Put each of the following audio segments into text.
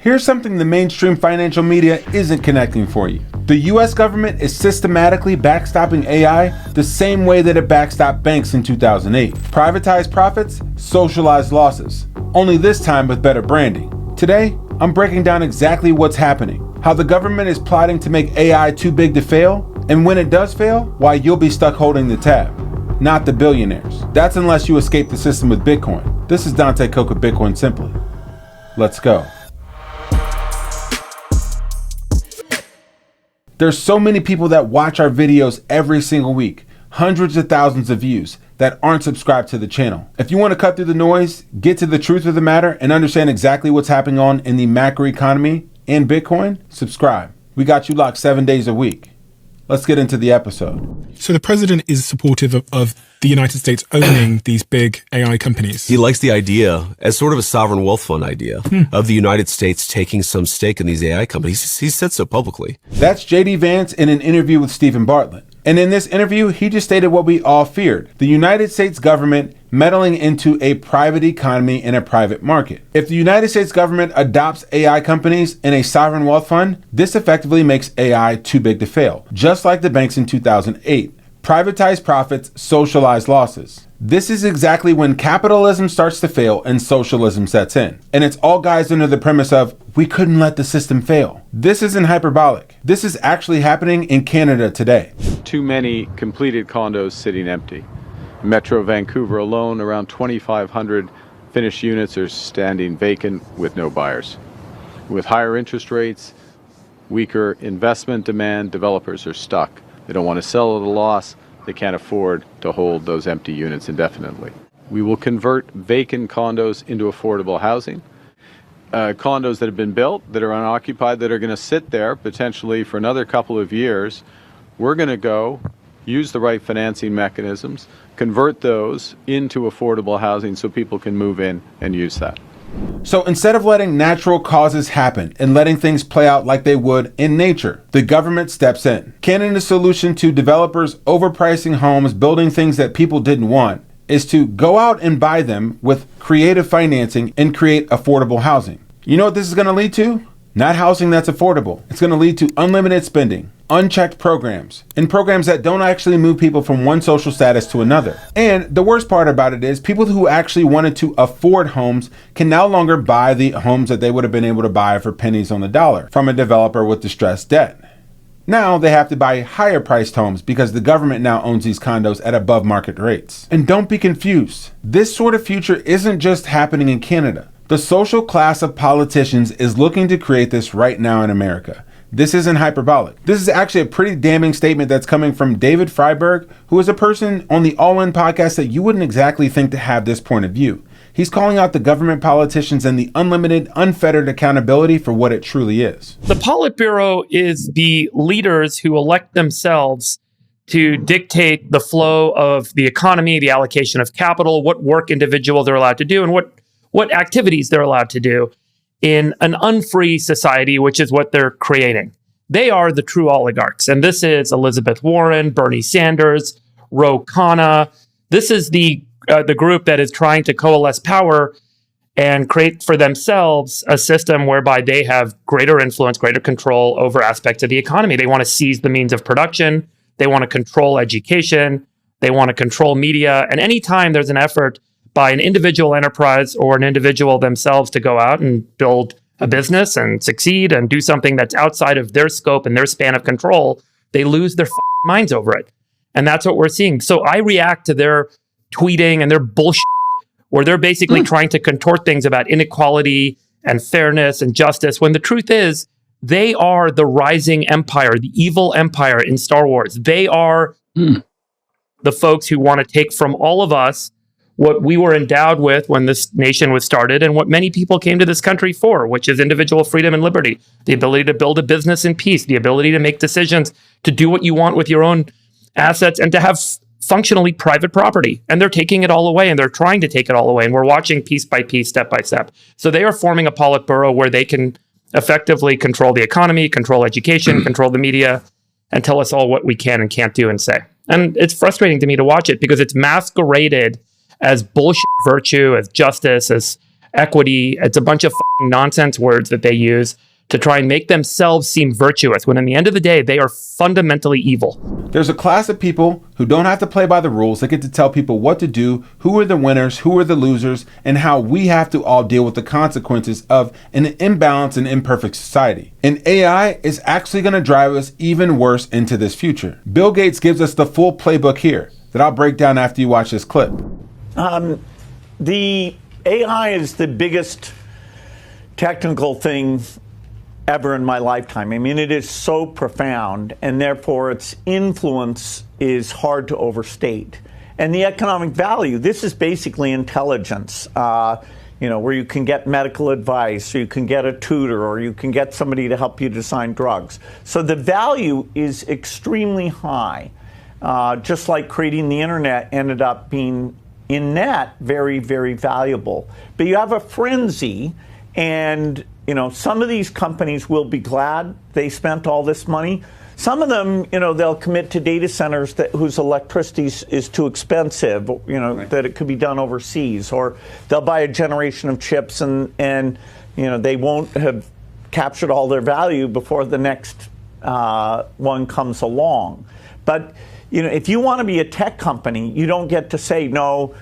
Here's something the mainstream financial media isn't connecting for you. The US government is systematically backstopping AI the same way that it backstopped banks in 2008. Privatized profits, socialized losses. Only this time with better branding. Today, I'm breaking down exactly what's happening, how the government is plotting to make AI too big to fail, and when it does fail, why you'll be stuck holding the tab. Not the billionaires. That's unless you escape the system with Bitcoin. This is Dante Cook with Bitcoin Simply. Let's go. There's so many people that watch our videos every single week, hundreds of thousands of views, that aren't subscribed to the channel. If you want to cut through the noise, get to the truth of the matter, and understand exactly what's happening on in the macroeconomy and Bitcoin, subscribe. We got you locked 7 days a week. Let's get into the episode. So the president is supportive of the United States owning these big AI companies. He likes the idea as sort of a sovereign wealth fund idea of the United States taking some stake in these AI companies. He said so publicly. That's JD Vance in an interview with Stephen Bartlett. And in this interview, he just stated what we all feared: the United States government meddling into a private economy and a private market. If the United States government adopts AI companies in a sovereign wealth fund, this effectively makes AI too big to fail, just like the banks in 2008. Privatized profits, socialized losses. This is exactly when capitalism starts to fail and socialism sets in. And it's all guys under the premise of, we couldn't let the system fail. This isn't hyperbolic. This is actually happening in Canada today. Too many completed condos sitting empty. Metro Vancouver alone, around 2,500 finished units are standing vacant with no buyers. With higher interest rates, weaker investment demand, developers are stuck. They don't want to sell at a loss. They can't afford to hold those empty units indefinitely. We will convert vacant condos into affordable housing. Condos that have been built, that are unoccupied, that are going to sit there potentially for another couple of years. We're going to go use the right financing mechanisms, convert those into affordable housing so people can move in and use that. So instead of letting natural causes happen and letting things play out like they would in nature, the government steps in. Canada's solution to developers overpricing homes, building things that people didn't want, is to go out and buy them with creative financing and create affordable housing. You know what this is going to lead to? Not housing that's affordable. It's going to lead to unlimited spending, unchecked programs, and programs that don't actually move people from one social status to another. And the worst part about it is people who actually wanted to afford homes can no longer buy the homes that they would have been able to buy for pennies on the dollar from a developer with distressed debt. Now they have to buy higher priced homes because the government now owns these condos at above market rates. And don't be confused. This sort of future isn't just happening in Canada. The social class of politicians is looking to create this right now in America. This isn't hyperbolic. This is actually a pretty damning statement that's coming from David Freiberg, who is a person on the All In podcast that you wouldn't exactly think to have this point of view. He's calling out the government politicians and the unlimited, unfettered accountability for what it truly is. The Politburo is the leaders who elect themselves to dictate the flow of the economy, the allocation of capital, what work individuals are allowed to do, and what activities they're allowed to do in an unfree society, which is what they're creating. They are the true oligarchs. And this is Elizabeth Warren, Bernie Sanders, Ro Khanna. This is the group that is trying to coalesce power and create for themselves a system whereby they have greater influence, greater control over aspects of the economy. They want to seize the means of production. They want to control education. They want to control media. And anytime there's an effort by an individual enterprise or an individual themselves to go out and build a business and succeed and do something that's outside of their scope and their span of control, they lose their minds over it. And that's what we're seeing. So I react to their tweeting and their bullshit, where they're basically trying to contort things about inequality and fairness and justice, when the truth is they are the rising empire, the evil empire in Star Wars. They are the folks who want to take from all of us what we were endowed with when this nation was started and what many people came to this country for, which is individual freedom and liberty, the ability to build a business in peace, the ability to make decisions, to do what you want with your own assets, and to have functionally private property. And they're taking it all away, and they're trying to take it all away. And we're watching piece by piece, step by step. So they are forming a Politburo where they can effectively control the economy, control education, control the media, and tell us all what we can and can't do and say. And it's frustrating to me to watch it because it's masqueraded as bullshit virtue, as justice, as equity. It's a bunch of nonsense words that they use to try and make themselves seem virtuous, when in the end of the day, they are fundamentally evil. There's a class of people who don't have to play by the rules. They get to tell people what to do, who are the winners, who are the losers, and how we have to all deal with the consequences of an imbalanced and imperfect society. And AI is actually going to drive us even worse into this future. Bill Gates gives us the full playbook here that I'll break down after you watch this clip. The AI is the biggest technical thing ever in my lifetime. I mean, it is so profound, and therefore its influence is hard to overstate. And the economic value, this is basically intelligence, where you can get medical advice, or you can get a tutor, or you can get somebody to help you design drugs. So the value is extremely high, just like creating the internet ended up being, in net, very, very valuable. But you have a frenzy, and some of these companies will be glad they spent all this money. Some of them, they'll commit to data centers whose electricity is too expensive, right, that it could be done overseas, or they'll buy a generation of chips and they won't have captured all their value before the next one comes along. But if you want to be a tech company, you don't get to say no.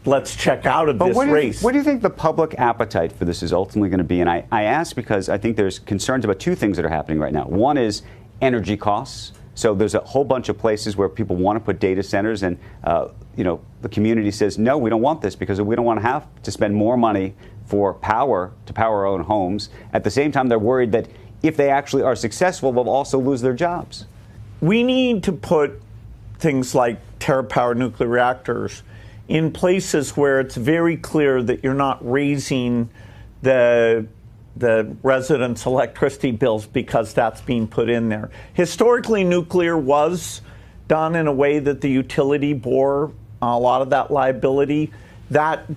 Let's check out of this race. What do you think the public appetite for this is ultimately going to be? And I ask because I think there's concerns about two things that are happening right now. One is energy costs. So there's a whole bunch of places where people want to put data centers, and the community says, no, we don't want this because we don't want to have to spend more money for power to power our own homes. At the same time, they're worried that if they actually are successful, they'll also lose their jobs. We need to put things like tera-powered nuclear reactors in places where it's very clear that you're not raising the residents' electricity bills because that's being put in there. Historically, nuclear was done in a way that the utility bore a lot of that liability. That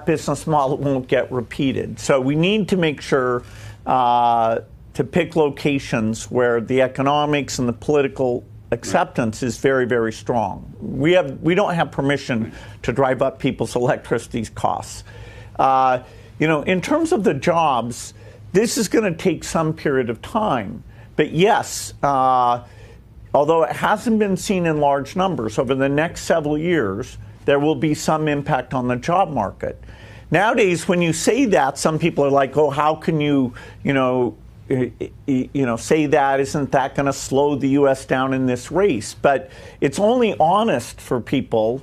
business model won't get repeated. So we need to make sure to pick locations where the economics and the political acceptance is very, very strong. We don't have permission to drive up people's electricity costs. In terms of the jobs, this is going to take some period of time. But yes, although it hasn't been seen in large numbers, over the next several years, there will be some impact on the job market. Nowadays, when you say that, some people are like, oh, how can you say that? Isn't that going to slow the U.S. down in this race? But it's only honest for people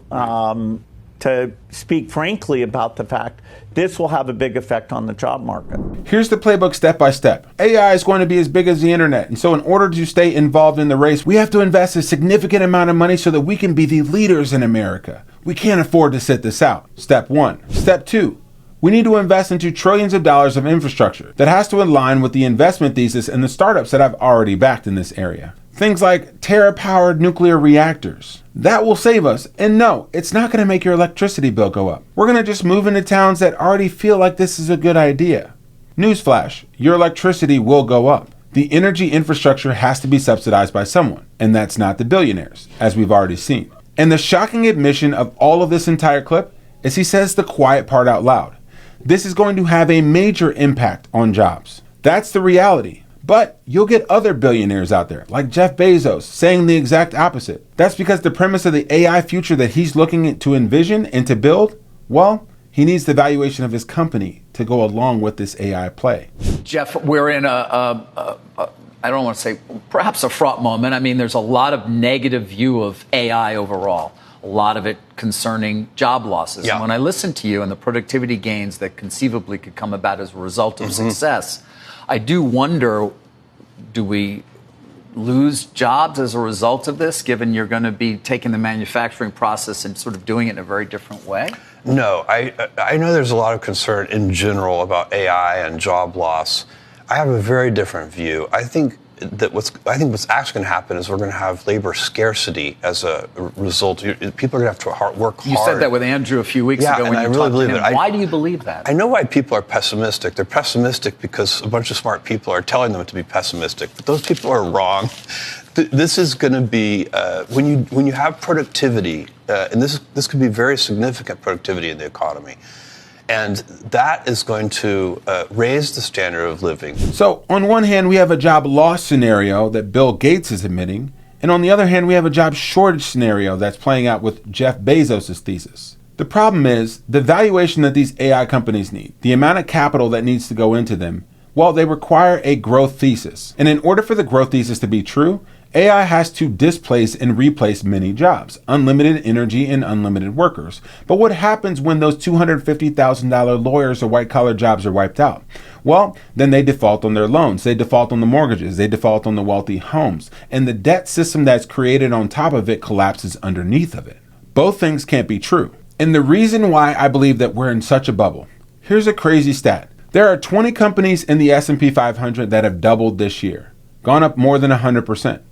to speak frankly about the fact this will have a big effect on the job market. Here's the playbook step by step. AI is going to be as big as the internet, and so in order to stay involved in the race, we have to invest a significant amount of money so that we can be the leaders in America. We can't afford to sit this out. Step 1. Step 2. We need to invest into trillions of dollars of infrastructure that has to align with the investment thesis and the startups that I've already backed in this area. Things like tera-powered nuclear reactors. That will save us. And no, it's not going to make your electricity bill go up. We're going to just move into towns that already feel like this is a good idea. Newsflash, your electricity will go up. The energy infrastructure has to be subsidized by someone, and that's not the billionaires, as we've already seen. And the shocking admission of all of this entire clip is he says the quiet part out loud. This is going to have a major impact on jobs. That's the reality. But you'll get other billionaires out there, like Jeff Bezos, saying the exact opposite. That's because the premise of the AI future that he's looking to envision and to build, well, he needs the valuation of his company to go along with this AI play. Jeff, we're in I don't want to say perhaps a fraught moment. I mean, there's a lot of negative view of AI overall. A lot of it concerning job losses. Yeah. And when I listen to you and the productivity gains that conceivably could come about as a result of success, I do wonder, do we lose jobs as a result of this, given you're going to be taking the manufacturing process and sort of doing it in a very different way? No, I know there's a lot of concern in general about AI and job loss. I have a very different view. I think what's actually going to happen is we're going to have labor scarcity as a result. People are going to have to work hard. You said that with Andrew a few weeks ago when you talked to him. Why do you believe that? I know why people are pessimistic. They're pessimistic because a bunch of smart people are telling them to be pessimistic. But those people are wrong. This is going to be when you have productivity, and this could be very significant productivity in the economy. And that is going to raise the standard of living. So on one hand, we have a job loss scenario that Bill Gates is admitting. And on the other hand, we have a job shortage scenario that's playing out with Jeff Bezos' thesis. The problem is the valuation that these AI companies need, the amount of capital that needs to go into them, well, they require a growth thesis. And in order for the growth thesis to be true, AI has to displace and replace many jobs, unlimited energy and unlimited workers. But what happens when those $250,000 lawyers or white-collar jobs are wiped out? Well, then they default on their loans, they default on the mortgages, they default on the wealthy homes, and the debt system that's created on top of it collapses underneath of it. Both things can't be true. And the reason why I believe that we're in such a bubble, here's a crazy stat. There are 20 companies in the S&P 500 that have doubled this year, gone up more than 100%.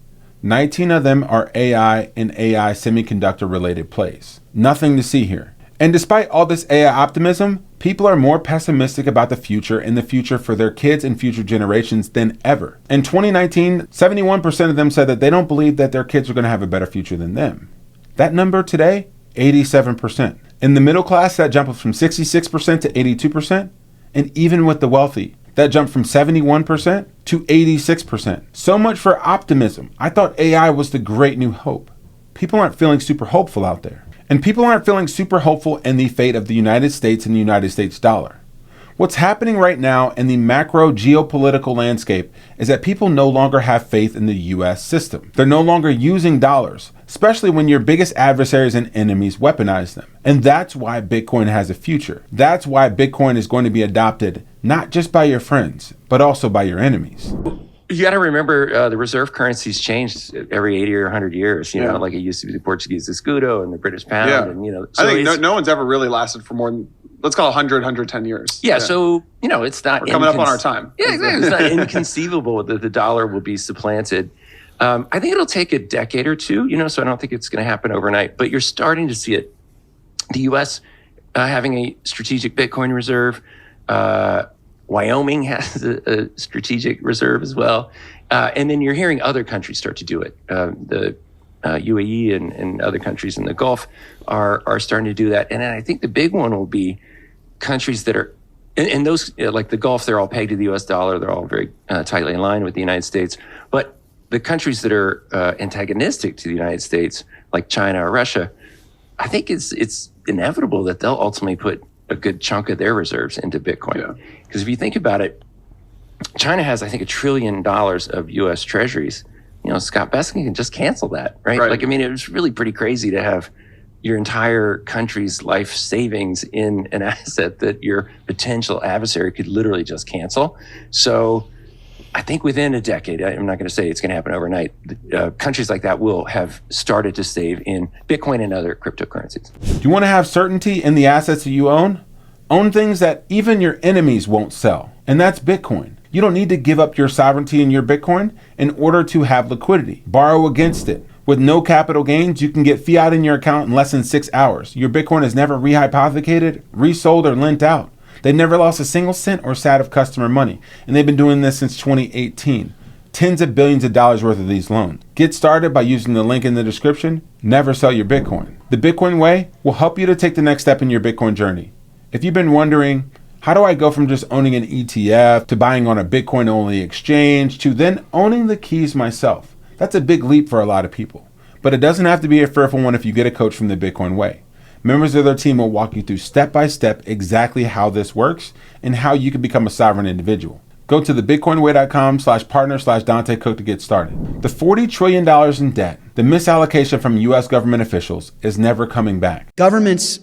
19 of them are AI and AI semiconductor related plays. Nothing to see here. And despite all this AI optimism, people are more pessimistic about the future and the future for their kids and future generations than ever. In 2019, 71% of them said that they don't believe that their kids are going to have a better future than them. That number today, 87%. In the middle class, that jumped from 66% to 82%. And even with the wealthy, that jumped from 71% to 86%. So much for optimism. I thought AI was the great new hope. People aren't feeling super hopeful out there. And people aren't feeling super hopeful in the fate of the United States and the United States dollar. What's happening right now in the macro geopolitical landscape is that people no longer have faith in the US system. They're no longer using dollars, especially when your biggest adversaries and enemies weaponize them. And that's why Bitcoin has a future. That's why Bitcoin is going to be adopted not just by your friends, but also by your enemies. You got to remember the reserve currencies changed every 80 or 100 years. You know, like it used to be the Portuguese escudo and the British pound. Yeah. And, you know, so I think no one's ever really lasted for more than, let's call it 100, 110 years. Yeah, so, you know, it's not... We're coming up on our time. Yeah, exactly. It's not inconceivable that the dollar will be supplanted. I think it'll take a decade or two, you know, so I don't think it's going to happen overnight. But you're starting to see it. The U.S. Having a strategic Bitcoin reserve. Wyoming has a strategic reserve as well. And then you're hearing other countries start to do it. The UAE and other countries in the Gulf are starting to do that. And I think the big one will be countries that are, and those, like the Gulf, they're all pegged to the US dollar. They're all very tightly in line with the United States. But the countries that are antagonistic to the United States, like China or Russia, I think it's inevitable that they'll ultimately put a good chunk of their reserves into Bitcoin. Because if you think about it, China has, I think, $1 trillion of U.S. treasuries. You know, Scott Bessing can just cancel that, right? Like, I mean, it was really pretty crazy to have your entire country's life savings in an asset that your potential adversary could literally just cancel. So I think within a decade, I'm not going to say it's going to happen overnight, countries like that will have started to save in Bitcoin and other cryptocurrencies. Do you want to have certainty in the assets that you own? Own things that even your enemies won't sell, and that's Bitcoin. You don't need to give up your sovereignty in your Bitcoin in order to have liquidity. Borrow against it. With no capital gains, you can get fiat in your account in less than 6 hours. Your Bitcoin is never rehypothecated, resold, or lent out. They never lost a single cent or sat of customer money, and they've been doing this since 2018. Tens of billions of dollars worth of these loans. Get started by using the link in the description. Never sell your Bitcoin. The Bitcoin Way will help you to take the next step in your Bitcoin journey. If you've been wondering, how do I go from just owning an ETF to buying on a Bitcoin-only exchange to then owning the keys myself? That's a big leap for a lot of people. But it doesn't have to be a fearful one if you get a coach from the Bitcoin Way. Members of their team will walk you through step-by-step exactly how this works and how you can become a sovereign individual. Go to thebitcoinway.com/partner/Dante Cook to get started. The $40 trillion in debt, the misallocation from U.S. government officials is never coming back. Governments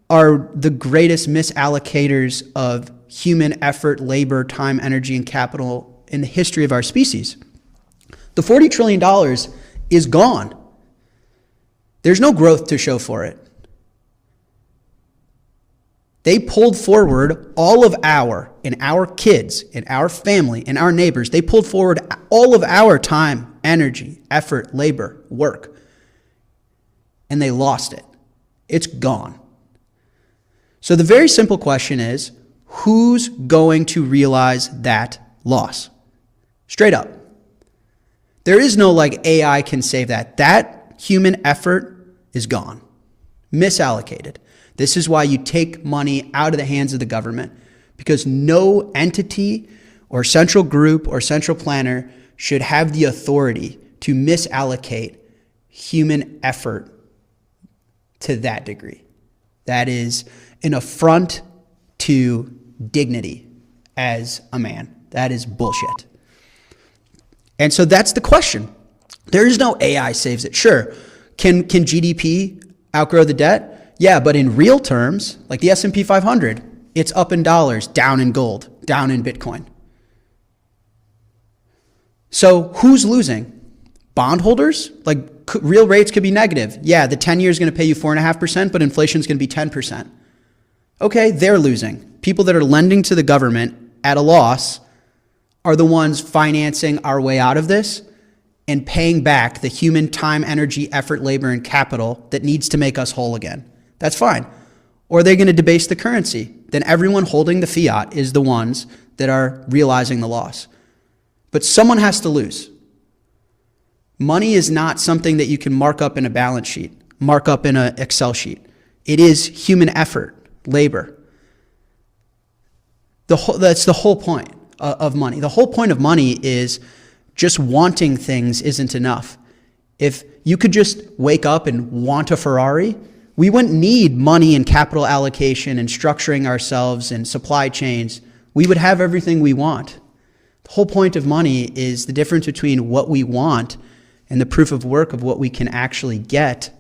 are the greatest misallocators of human effort, labor, time, energy, and capital in the history of our species. The $40 trillion is gone. There's no growth to show for it. They pulled forward all of our kids, and our family, and our neighbors. They pulled forward all of our time, energy, effort, labor, work. And they lost it. It's gone. So the very simple question is, who's going to realize that loss? Straight up. There is no like AI can save that. That human effort is gone. Misallocated. This is why you take money out of the hands of the government, because no entity or central group or central planner should have the authority to misallocate human effort to that degree. That is an affront to dignity as a man. That is bullshit. And so that's the question. There is no AI saves it. Sure, can GDP outgrow the debt? Yeah, but in real terms, like the S&P 500, it's up in dollars, down in gold, down in Bitcoin. So who's losing? Bondholders? Like real rates could be negative. Yeah, the 10 year is going to pay you 4.5%, but inflation is going to be 10%. Okay, they're losing. People that are lending to the government at a loss are the ones financing our way out of this and paying back the human time, energy, effort, labor, and capital that needs to make us whole again. That's fine. Or they're going to debase the currency. Then everyone holding the fiat is the ones that are realizing the loss. But someone has to lose. Money is not something that you can mark up in a balance sheet, mark up in an Excel sheet. It is human effort, labor. That's the whole point of money. The whole point of money is just wanting things isn't enough. If you could just wake up and want a Ferrari, we wouldn't need money and capital allocation and structuring ourselves and supply chains. We would have everything we want. The whole point of money is the difference between what we want and the proof of work of what we can actually get.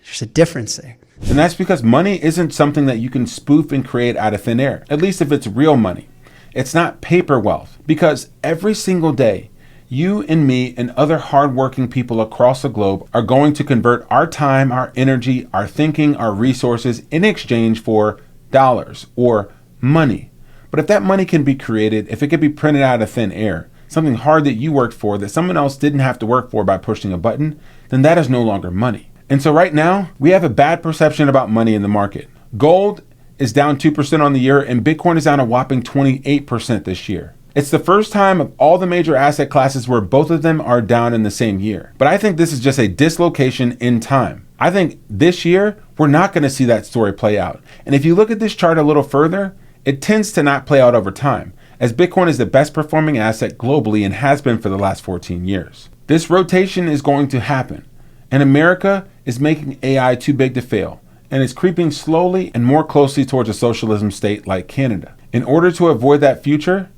There's a difference there. And that's because money isn't something that you can spoof and create out of thin air, at least if it's real money. It's not paper wealth, because every single day, you and me and other hardworking people across the globe are going to convert our time, our energy, our thinking, our resources in exchange for dollars or money. But if that money can be created, if it can be printed out of thin air, something hard that you worked for that someone else didn't have to work for by pushing a button, then that is no longer money. And so right now, we have a bad perception about money in the market. Gold is down 2% on the year, and Bitcoin is down a whopping 28% this year. It's the first time of all the major asset classes where both of them are down in the same year. But I think this is just a dislocation in time. I think this year, we're not going to see that story play out. And if you look at this chart a little further, it tends to not play out over time, as Bitcoin is the best performing asset globally and has been for the last 14 years. This rotation is going to happen, and America is making AI too big to fail, and is creeping slowly and more closely towards a socialism state like Canada. In order to avoid that future,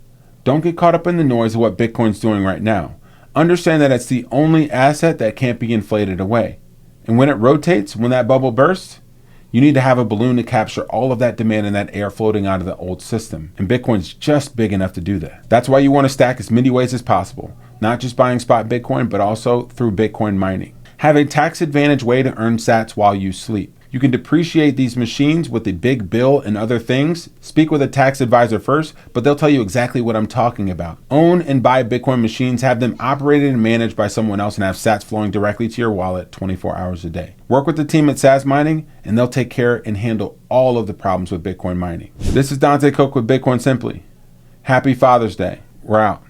don't get caught up in the noise of what Bitcoin's doing right now. Understand that it's the only asset that can't be inflated away. And when it rotates, when that bubble bursts, you need to have a balloon to capture all of that demand and that air floating out of the old system. And Bitcoin's just big enough to do that. That's why you want to stack as many ways as possible, not just buying spot Bitcoin, but also through Bitcoin mining. Have a tax advantage way to earn sats while you sleep. You can depreciate these machines with a big bill and other things. Speak with a tax advisor first, but they'll tell you exactly what I'm talking about. Own and buy Bitcoin machines, have them operated and managed by someone else, and have sats flowing directly to your wallet 24 hours a day. Work with the team at SAS Mining, and they'll take care and handle all of the problems with Bitcoin mining. This is Dante Cook with Bitcoin Simply. Happy Father's Day. We're out.